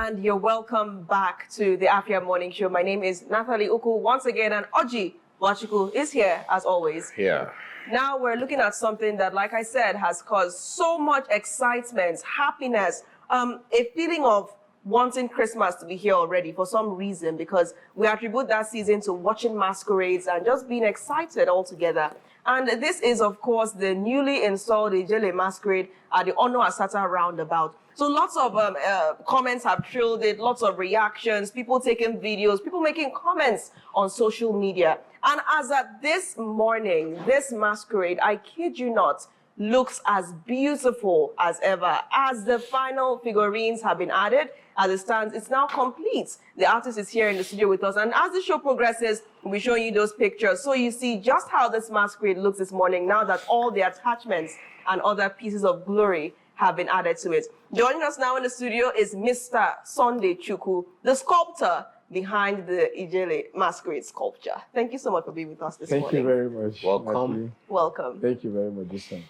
and you're welcome back to the Afia Morning Show. My name is Natalie Uku once again, and Oji Chukwu is here as always. Yeah. Now we're looking at something that, like I said, has caused so much excitement, happiness, a feeling of wanting Christmas to be here already for some reason, because we attribute that season to watching masquerades and just being excited all together. And this is, of course, the newly installed Ijele Masquerade at the Onu Asata Roundabout. So lots of comments have trilled it, lots of reactions, people taking videos, people making comments on social media. And as at this morning, this masquerade, I kid you not, looks as beautiful as ever. As the final figurines have been added, as it stands, it's now complete. The artist is here in the studio with us. And as the show progresses, we'll be showing you those pictures. So you see just how this masquerade looks this morning, now that all the attachments and other pieces of glory have been added to it. Joining us now in the studio is Mr. Sunday Chukwu, the sculptor behind the Ijele Masquerade sculpture. Thank you so much for being with us this morning. Thank you very much. Welcome. Natalie. Welcome. Thank you very much, Jason.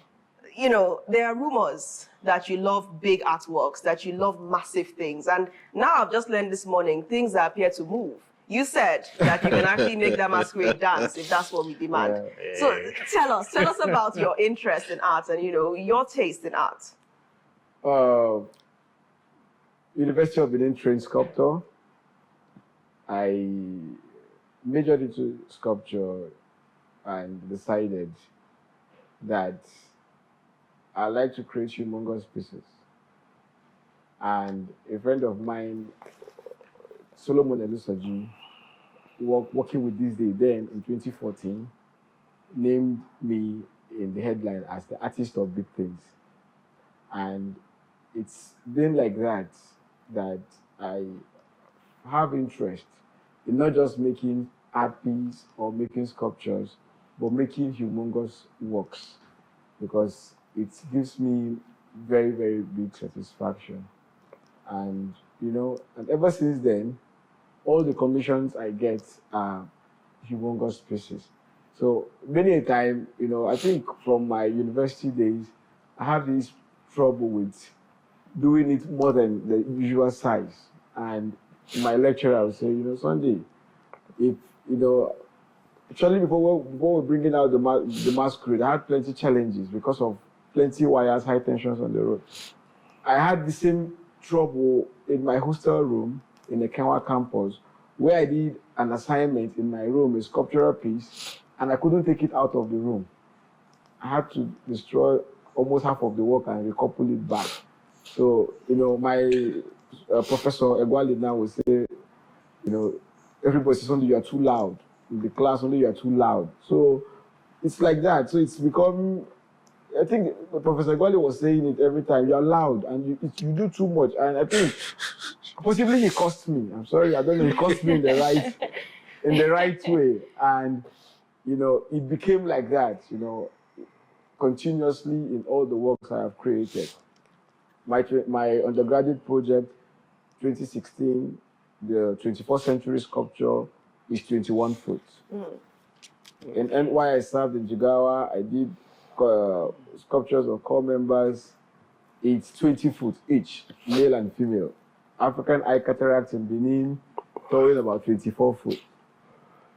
You know, there are rumors that you love big artworks, that you love massive things. And now I've just learned this morning, things that appear to move. You said that you can actually make that masquerade dance if that's what we demand. Yeah. So tell us about your interest in art and, you know, your taste in art. University of Benin trained sculptor. I majored into sculpture and decided that I like to create humongous pieces. And a friend of mine, Solomon Elusaji, working with This Day then in 2014, named me in the headline as the artist of big things. And it's been like that I have interest in not just making art pieces or making sculptures, but making humongous works, because it gives me very, very big satisfaction. And, you know, and ever since then, all the commissions I get are humongous pieces. So many a time, you know, I think from my university days, I have this trouble with doing it more than the usual size. And my lecturer would say, you know, Sunday, if, you know, actually before we're bringing out the masquerade, I had plenty challenges because of plenty wires, high tensions on the road. I had the same trouble in my hostel room in the Kenwa campus, where I did an assignment in my room, a sculptural piece, and I couldn't take it out of the room. I had to destroy almost half of the work and recouple it back. So, you know, my Professor Egwali now will say, you know, everybody says, only you are too loud. In the class, only you are too loud. So it's like that. So it's become, I think Professor Egwali was saying it every time, you are loud and you do too much. And I think possibly he cost me. I'm sorry, I don't know, he cost me in the right way. And, you know, it became like that, you know, continuously in all the works I have created. My undergraduate project, 2016, the 21st century sculpture is 21 foot. In NY, I served in Jigawa. I did sculptures of core members. It's 20 foot each, male and female. African eye cataract in Benin, towering about 24 foot.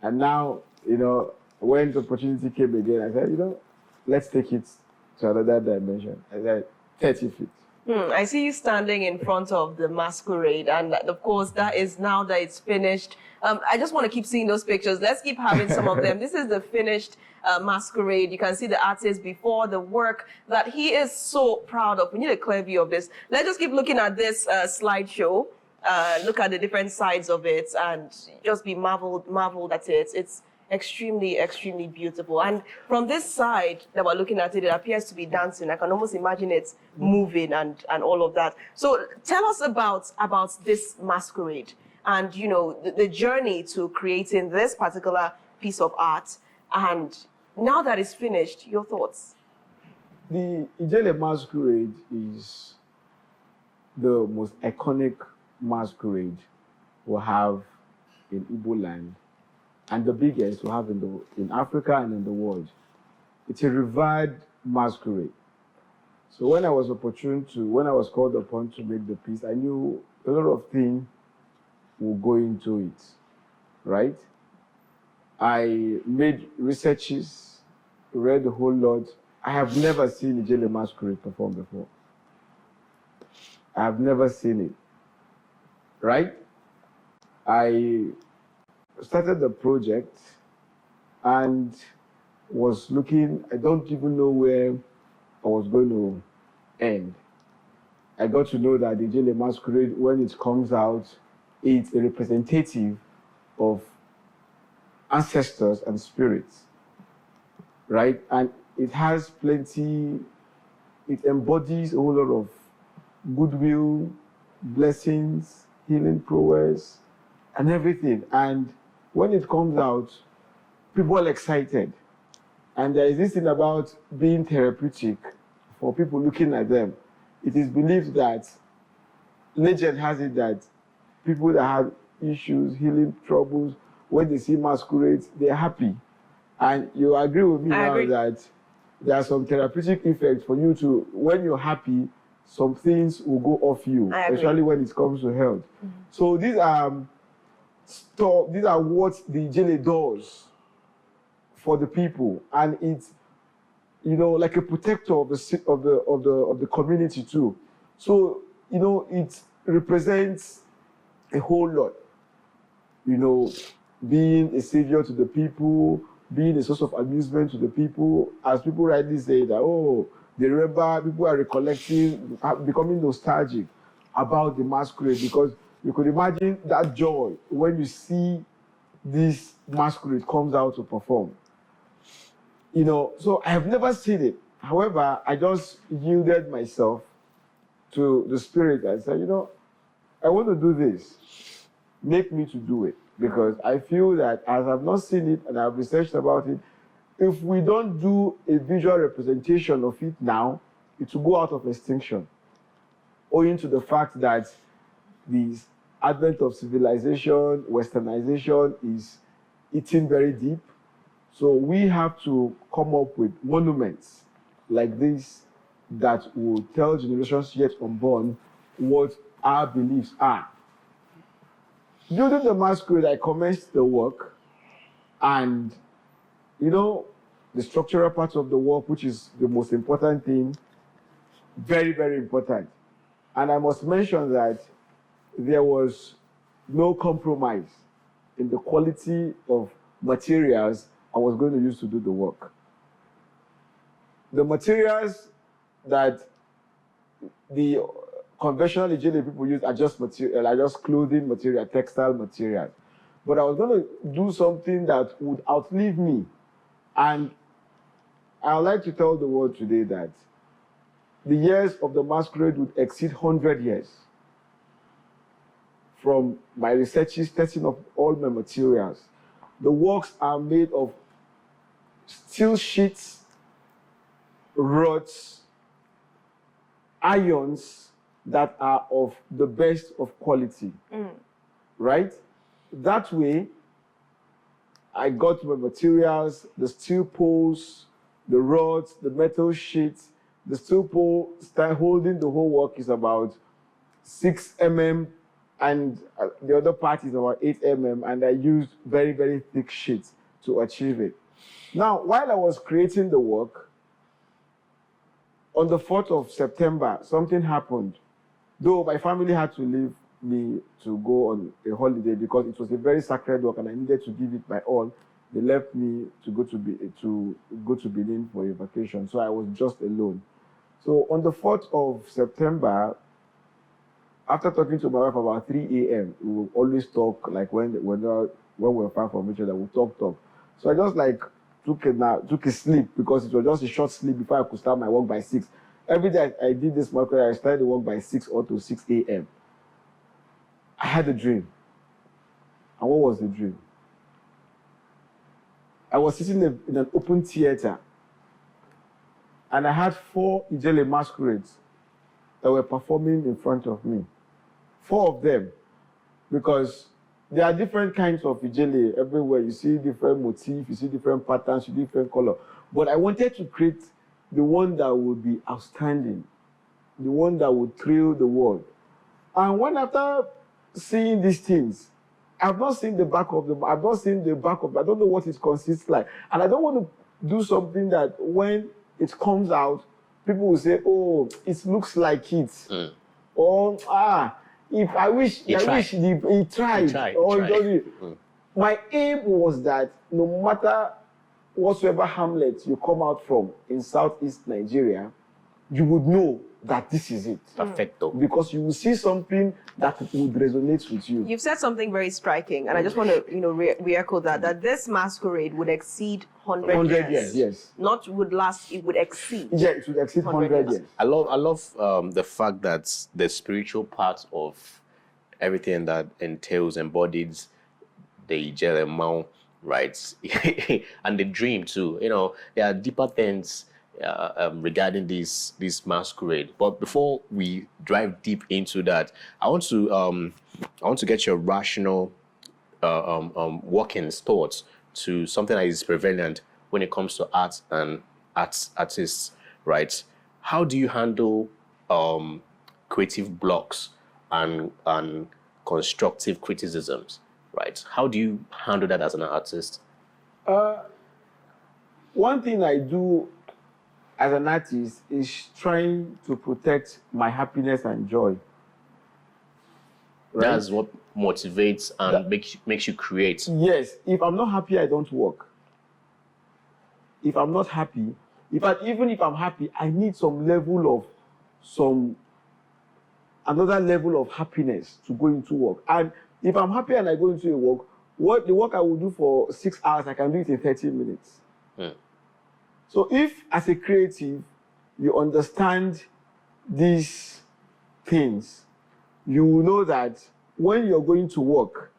And now, you know, when the opportunity came again, I said, you know, let's take it to another dimension. I said, 30 feet. I see you standing in front of the masquerade, and of course, that is now that it's finished. I just want to keep seeing those pictures. Let's keep having some of them. This is the finished masquerade. You can see the artist before the work that he is so proud of. We need a clear view of this. Let's just keep looking at this slideshow. Look at the different sides of it and just be marveled at it. It's extremely, extremely beautiful. And from this side that we're looking at it, it appears to be dancing. I can almost imagine it moving and all of that. So tell us about this masquerade and, you know, the journey to creating this particular piece of art. And now that it's finished, your thoughts? The Ijele Masquerade is the most iconic masquerade we'll have in Igbo land, and the biggest we have in Africa and in the world. It's a revered masquerade. So when I was called upon to make the piece, I knew a lot of things will go into it, right? I made researches, read a whole lot. I have never seen Ijele Masquerade perform before. I have never seen it, right? I started the project and was looking, I don't even know where I was going to end. I got to know that the Ijele Masquerade, when it comes out, it's a representative of ancestors and spirits, right? And it has plenty, it embodies a whole lot of goodwill, blessings, healing prowess, and everything. And when it comes out, people are excited. And there is this thing about being therapeutic for people looking at them. It is believed that, legend has it that people that have issues, healing troubles, when they see masquerades, they're happy. And you agree with me that there are some therapeutic effects for you to, when you're happy, some things will go off you, especially when it comes to health. Mm-hmm. So these are what the Ijele does for the people, and it's, you know, like a protector of the community too. So, you know, it represents a whole lot. You know, being a savior to the people, being a source of amusement to the people, as people rightly say that, oh, they remember, people are recollecting, becoming nostalgic about the masquerade, because you could imagine that joy when you see this masquerade comes out to perform. You know, so I have never seen it. However, I just yielded myself to the spirit and said, you know, I want to do this. Make me to do it. Because I feel that as I've not seen it and I've researched about it, if we don't do a visual representation of it now, it will go out of extinction. Owing to the fact that the advent of civilization, westernization is eating very deep. So we have to come up with monuments like this that will tell generations yet unborn what our beliefs are. During the masquerade, I commenced the work, and, you know, the structural part of the work, which is the most important thing, very, very important. And I must mention that there was no compromise in the quality of materials I was going to use to do the work. The materials that the conventional Ijele people use are just material, are just clothing material, textile material. But I was going to do something that would outlive me. And I would like to tell the world today that the years of the masquerade would exceed 100 years. From my researches, testing of all my materials, the works are made of steel sheets, rods, irons that are of the best of quality, right? That way, I got my materials, the steel poles, the rods, the metal sheets. The steel pole holding the whole work is about 6 mm, and the other part is about 8 mm, and I used very, very thick sheets to achieve it. Now, while I was creating the work, on the 4th of September, something happened. Though my family had to leave me to go on a holiday because it was a very sacred work and I needed to give it my all, they left me to go to Benin for a vacation. So I was just alone. So on the 4th of September, after talking to my wife about 3 a.m., we would always talk, like when we were far from each other, we talk. So I just like took a sleep because it was just a short sleep before I could start my work by 6. Every day I did this market, I started the work by 6 or to 6 a.m. I had a dream. And what was the dream? I was sitting in an open theater and I had 4 Ijele masquerades that were performing in front of me. 4 of them, because there are different kinds of Ijele everywhere. You see different motifs, you see different patterns, you see different color. But I wanted to create the one that would be outstanding, the one that would thrill the world. And when after seeing these things, I've not seen the back of them. I've not seen the back of. I don't know what it consists like, and I don't want to do something that when it comes out, people will say, "Oh, it looks like it," or if I wish he tried, or he does it. My aim was that no matter whatsoever hamlet you come out from in Southeast Nigeria, you would know that this is it. Perfecto. Because you will see something that would resonate with you. You've said something very striking, and I just want to, re-echo that this masquerade would exceed 100 years. Yes. Not would last, it would exceed. Yeah, it would exceed 100 years. I love the fact that the spiritual part of everything that entails, embodies the Ijele Mmowu, right? And the dream too. There are deeper things regarding this masquerade. But before we dive deep into that, I want to get your rational working thoughts to something that is prevalent when it comes to art and artists, right? How do you handle creative blocks and constructive criticisms, right? How do you handle that as an artist? One thing I do as an artist is trying to protect my happiness and joy. Right? That's what motivates and makes you create. Yes. If I'm not happy, I don't work. If I'm not happy, even if I'm happy, I need another level of happiness to go into work. And if I'm happy and I go into a work, the work I will do for 6 hours, I can do it in 30 minutes. So if, as a creative, you understand these things, you will know that when you're going to work,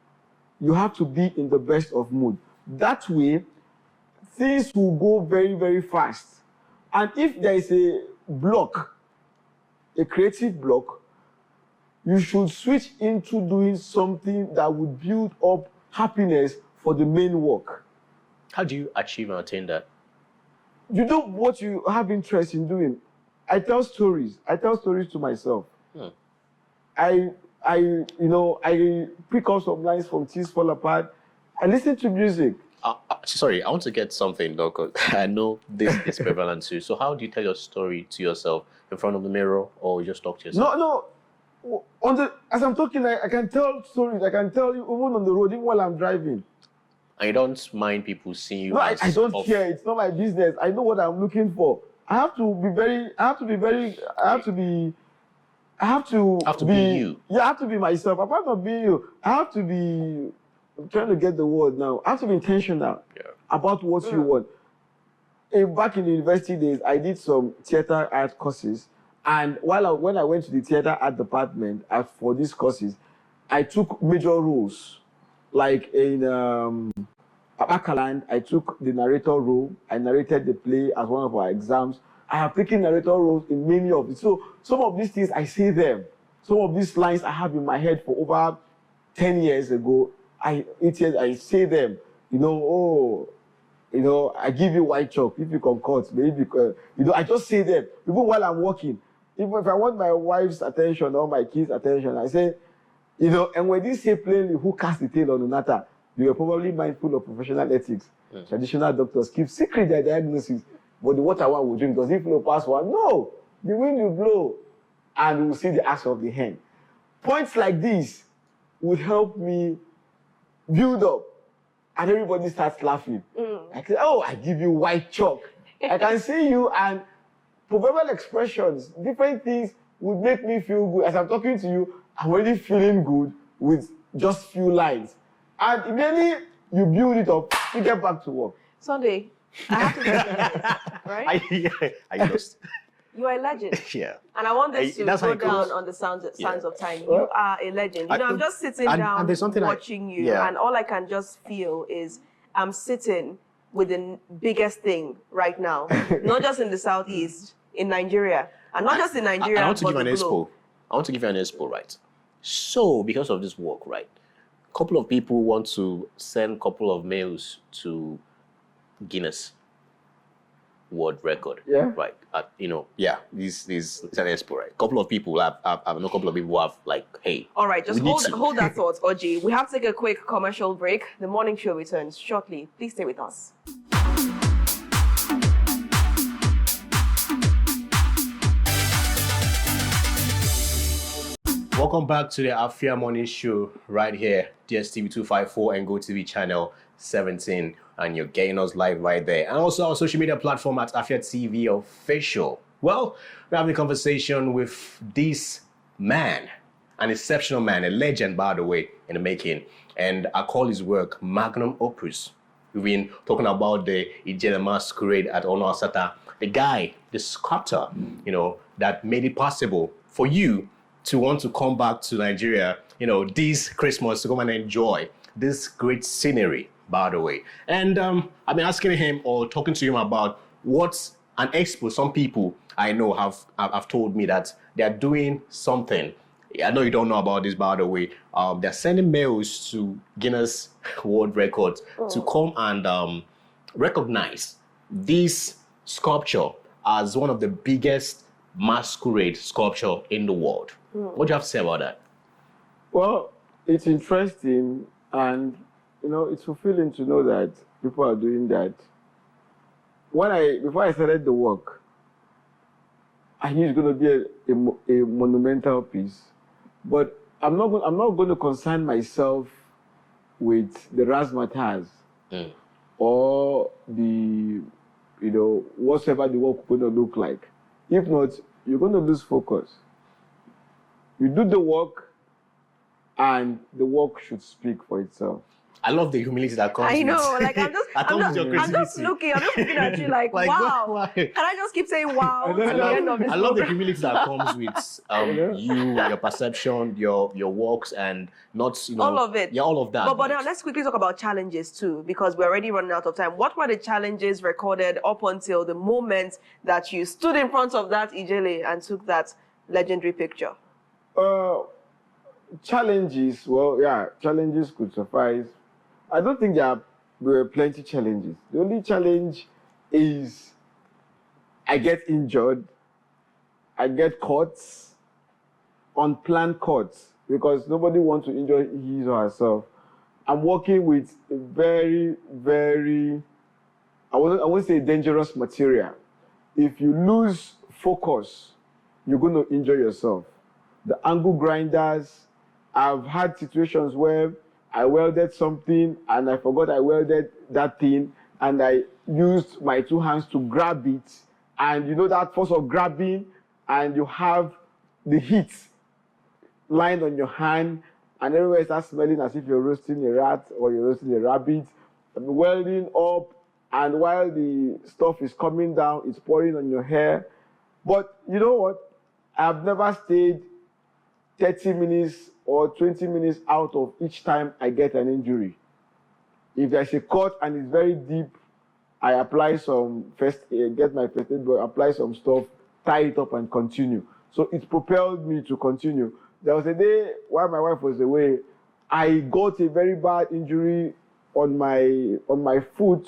you have to be in the best of mood. That way, things will go very, very fast. And if there is a block, a creative block, you should switch into doing something that would build up happiness for the main work. How do you achieve and attain that? You do what you have interest in doing. I tell stories. I tell stories to myself. I pick up some lines from Things Fall Apart. I listen to music. Sorry, I want to get something though, because I know this is prevalent too. So how do you tell your story to yourself? In front of the mirror, or you just talk to yourself? No. As I'm talking, I can tell stories. I can tell you even on the road, even while I'm driving. And you don't mind people seeing you? No, I don't care. It's not my business. I know what I'm looking for. I have to be you. Yeah, I have to be myself. Apart from being you, I have to be, I'm trying to get the word now. I have to be intentional about what you want. Back in the university days, I did some theater art courses. And when I went to the theater art department for these courses, I took major roles. Like in Akaland, I took the narrator role. I narrated the play as one of our exams. I have taken narrator roles in many of it. So some of these things, I say them. Some of these lines I have in my head for over 10 years ago. I say them. I give you white chalk if you concord. Maybe I just say them even while I'm working. Even if I want my wife's attention or my kids' attention, I say, and when they say plainly who cast the tail on the matter, you are probably mindful of professional ethics. Traditional doctors keep secret their diagnosis, but the water one will drink, does it flow past one? No, the wind will blow, and we will see the axe of the hand. Points like this would help me build up, and everybody starts laughing. I say, I give you white chalk. I can see you, and proverbial expressions, different things would make me feel good. As I'm talking to you, I'm already feeling good with just few lines. And immediately you build it up, you get back to work. Sunday, I have to tell you, right? I just... You are a legend. Yeah. And I want this to go down on the Sounds of Time. You are a legend. I'm just sitting down watching you, and all I can just feel is I'm sitting with the biggest thing right now, not just in the Southeast, in Nigeria. And not just in Nigeria, I want to but give an expo. I want to give you an expo, right? So, because of this work, right, a couple of people want to send a couple of mails to Guinness. world record. Yeah. Right. This is an expo, right? A couple of people have know a couple of people who have like, hey. All right, just we need hold that thought, Oji. We have to take a quick commercial break. The morning show returns shortly. Please stay with us. Welcome back to the Afia Morning Show right here, DSTV 254 and GoTV channel 17, and you're getting us live right there. And also our social media platform at Afia TV Official. Well, we're having a conversation with this man, an exceptional man, a legend, by the way, in the making. And I call his work Magnum Opus. We've been talking about the Ijele Masquerade at Onu Asata, the guy, the sculptor, that made it possible for you to want to come back to Nigeria, this Christmas to come and enjoy this great scenery, by the way. And I've been asking him or talking to him about what's an expo. Some people I know have told me that they're doing something. I know you don't know about this, by the way. They're sending mails to Guinness World Records to come and recognize this sculpture as one of the biggest masquerade sculpture in the world. What do you have to say about that? Well, it's interesting, and it's fulfilling to know that people are doing that. Before I started the work, I knew it's going to be a monumental piece, but I'm not going to concern myself with the razzmatazz or the whatever the work is going to look like. If not, you're going to lose focus. You do the work, and the work should speak for itself. I love the humility that comes. I know, with, like I'm just looking at you like wow. Can I just keep saying wow to the end of this I love the humility that comes with your perception, your works, and not all of it. Yeah, all of that. But now let's quickly talk about challenges too, because we're already running out of time. What were the challenges recorded up until the moment that you stood in front of that Ijele and took that legendary picture? Challenges, challenges could suffice. I don't think there were plenty of challenges. The only challenge is I get injured, I get caught, unplanned cuts, because nobody wants to injure his or herself. I'm working with a very, very, I won't say dangerous material. If you lose focus, you're going to injure yourself. The angle grinders, I've had situations where I welded something and I forgot I welded that thing, and I used my two hands to grab it, and that force of grabbing, and you have the heat lined on your hand, and everywhere starts smelling as if you're roasting a rat or you're roasting a rabbit. I'm welding up, and while the stuff is coming down, it's pouring on your hair. But you know what? I've never stayed 30 minutes or 20 minutes out of each time I get an injury. If there's a cut and it's very deep, I apply some first aid, get my first aid, but apply some stuff, tie it up and continue. So it propelled me to continue. There was a day while my wife was away, I got a very bad injury on my foot.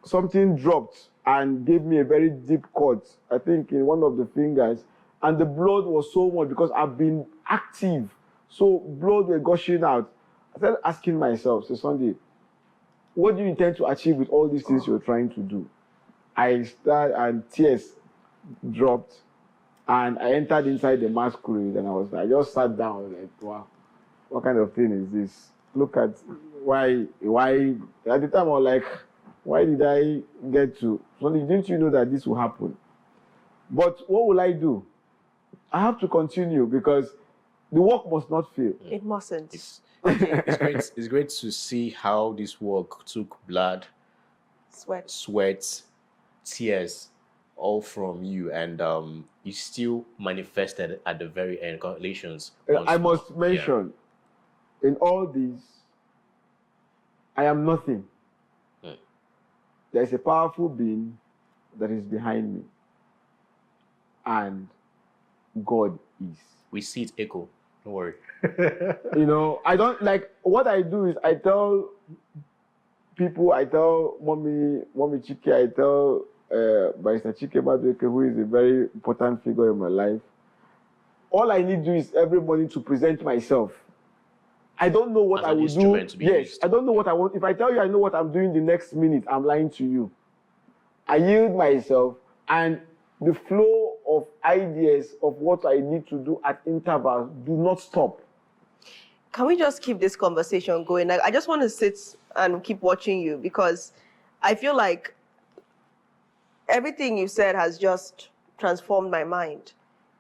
Something dropped and gave me a very deep cut, I think in one of the fingers. And the blood was so much because I've been active. So blood was gushing out. I started asking myself, so Sunday, what do you intend to achieve with all these things you're trying to do? I started, and tears dropped, and I entered inside the masquerade, and I just sat down, like, wow, what kind of thing is this? Look at why, at the time I was like, why did I get to, Sunday, didn't you know that this will happen? But what will I do? I have to continue because the work must not fail. It mustn't. It's great to see how this work took blood, sweat, tears, all from you, and you still manifested at the very end. Congratulations. I must mention, in all this, I am nothing. There's a powerful being that is behind me, and God is. We see it echo. Don't worry. I don't like, what I do is I tell people, I tell mommy Chiki, I tell Barrister Chike Madueke, who is a very important figure in my life, all I need to do is every morning to present myself. I don't know what I will do. Yes, I don't know what I want. If I tell you I know what I'm doing the next minute, I'm lying to you. I yield myself, and the flow of ideas of what I need to do at intervals do not stop. Can we just keep this conversation going? Like, I just want to sit and keep watching you, because I feel like everything you said has just transformed my mind.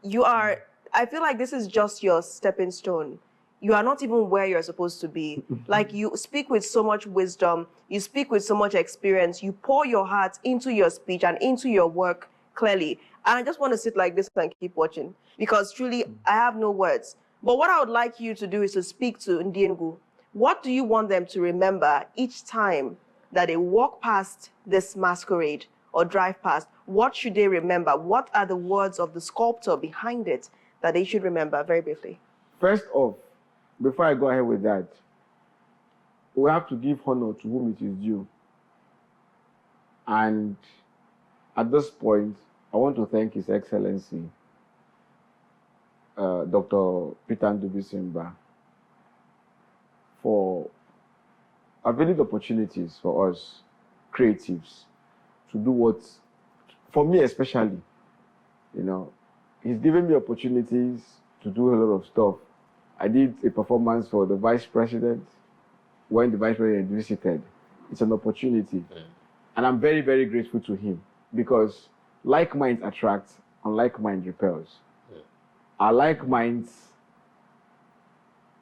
I feel like this is just your stepping stone. You are not even where you're supposed to be. Like, you speak with so much wisdom, you speak with so much experience, you pour your heart into your speech and into your work clearly. And I just want to sit like this and keep watching, because truly I have no words. But what I would like you to do is to speak to Ndiengu. What do you want them to remember each time that they walk past this masquerade or drive past? What should they remember? What are the words of the sculptor behind it that they should remember? Very briefly. First off, before I go ahead with that, we have to give honor to whom it is due. And at this point, I want to thank His Excellency, Dr. Peter Ndubuisimba, for availing opportunities for us creatives to do what, for me especially, he's given me opportunities to do a lot of stuff. I did a performance for the Vice President when the Vice President visited. It's an opportunity. And I'm very, very grateful to him, because like minds attract and like mind repels. Our like minds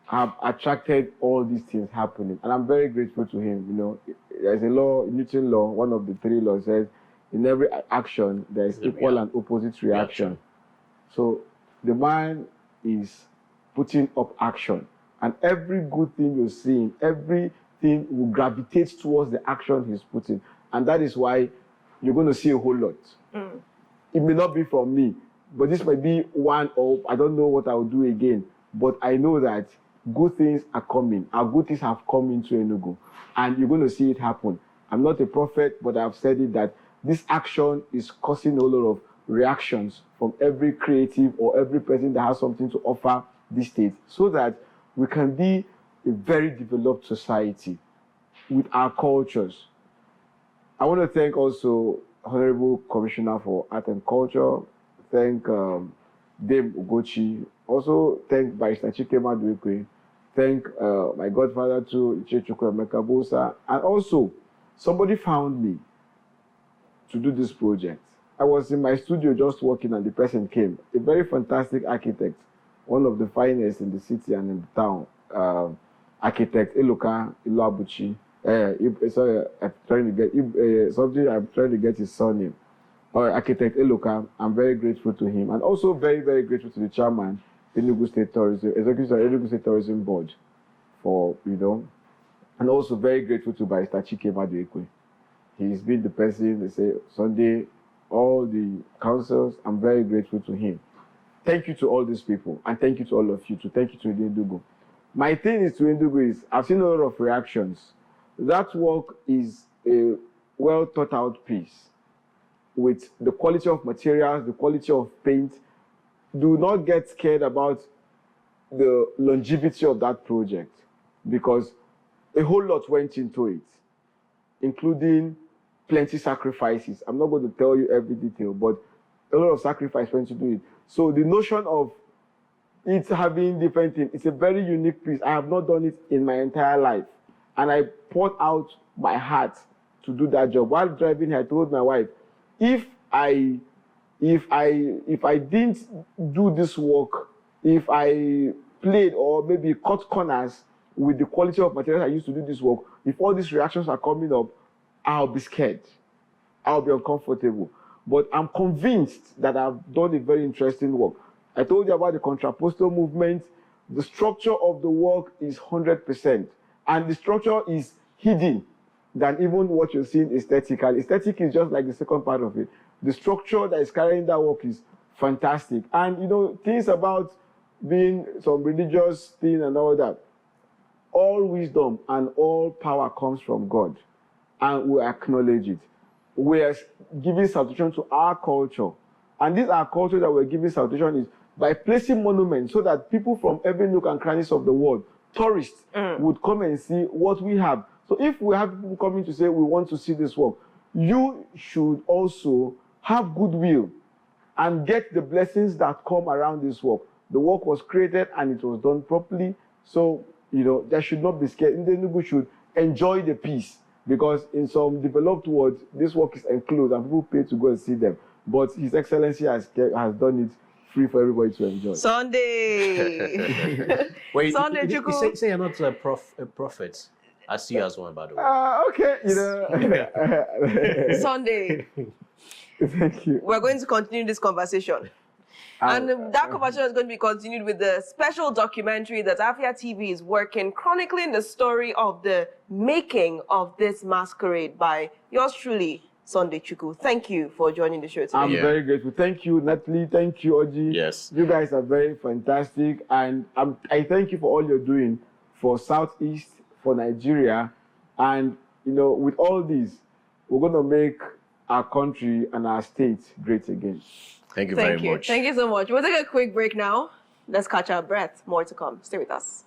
have attracted all these things happening. And I'm very grateful to him. There's a law, Newton law, one of the 3 laws says, in every action, there is equal and opposite reaction. So the man is putting up action. And every good thing you're seeing, everything will gravitate towards the action he's putting. And that is why you're going to see a whole lot. It may not be from me, but this might be one of, I don't know what I will do again. But I know that good things are coming. Our good things have come into Enugu. And you're going to see it happen. I'm not a prophet, but I've said it that this action is causing a lot of reactions from every creative or every person that has something to offer this state, so that we can be a very developed society with our cultures. I want to thank also Honorable Commissioner for Art and Culture, thank Dame Ugochi, also thank Barrister Chike Madueke, thank my godfather too, Chukwu, and also somebody found me to do this project. I was in my studio just working and the person came, a very fantastic architect, one of the finest in the city and in the town, architect Eloka Iloabuchi. Sorry, I'm trying to get his surname. Architect Eloka, I'm very grateful to him, and also very, very grateful to the chairman, Enugu State Tourism, Enugu State Tourism Board, for and also very grateful to Barrister Chike Madueke. He's been the person, they say, Sunday, all the councils, I'm very grateful to him. Thank you to all these people, and thank you to all of you, thank you to Enugu. My thing is to Enugu is, I've seen a lot of reactions. That work is a well thought out piece with the quality of materials, the quality of paint. Do not get scared about the longevity of that project, because a whole lot went into it, including plenty sacrifices. I'm not going to tell you every detail, but a lot of sacrifice went into it. So the notion of it having different things, it's a very unique piece. I have not done it in my entire life. And I poured out my heart to do that job. While driving here, I told my wife, if I didn't do this work, if I played or maybe cut corners with the quality of materials I used to do this work, if all these reactions are coming up, I'll be scared. I'll be uncomfortable. But I'm convinced that I've done a very interesting work. I told you about the contrapostal movement. The structure of the work is 100%. And the structure is hidden than even what you're seeing aesthetically. Aesthetic is just like the second part of it. The structure that is carrying that work is fantastic. And things about being some religious thing and all that, all wisdom and all power comes from God. And we acknowledge it. we're giving salutation to our culture. And this our culture that we're giving salutation is by placing monuments so that people from every nook and crannies of the world, tourists, would come and see what we have. So if we have people coming to say we want to see this work, you should also have goodwill and get the blessings that come around this work. The work was created and it was done properly. So, there should not be scared. Enugu should enjoy the peace, because in some developed world, this work is enclosed and people pay to go and see them. But His Excellency has done it free for everybody to enjoy. Sunday. Wait, Sunday, you Chukwu. say you're not a prophet. I see you as one, by the way. Okay, Sunday. Thank you. We're going to continue this conversation. And that conversation is going to be continued with the special documentary that Afia TV is working, chronicling the story of the making of this masquerade by yours truly, Sunday Chukwu. Thank you for joining the show today. I'm very grateful. Thank you, Natalie. Thank you, Oji. Yes. You guys are very fantastic. And I thank you for all you're doing for Southeast, for Nigeria. And, with all this, we're going to make our country and our state great again. Thank you very much. Thank you so much. We'll take a quick break now. Let's catch our breath. More to come. Stay with us.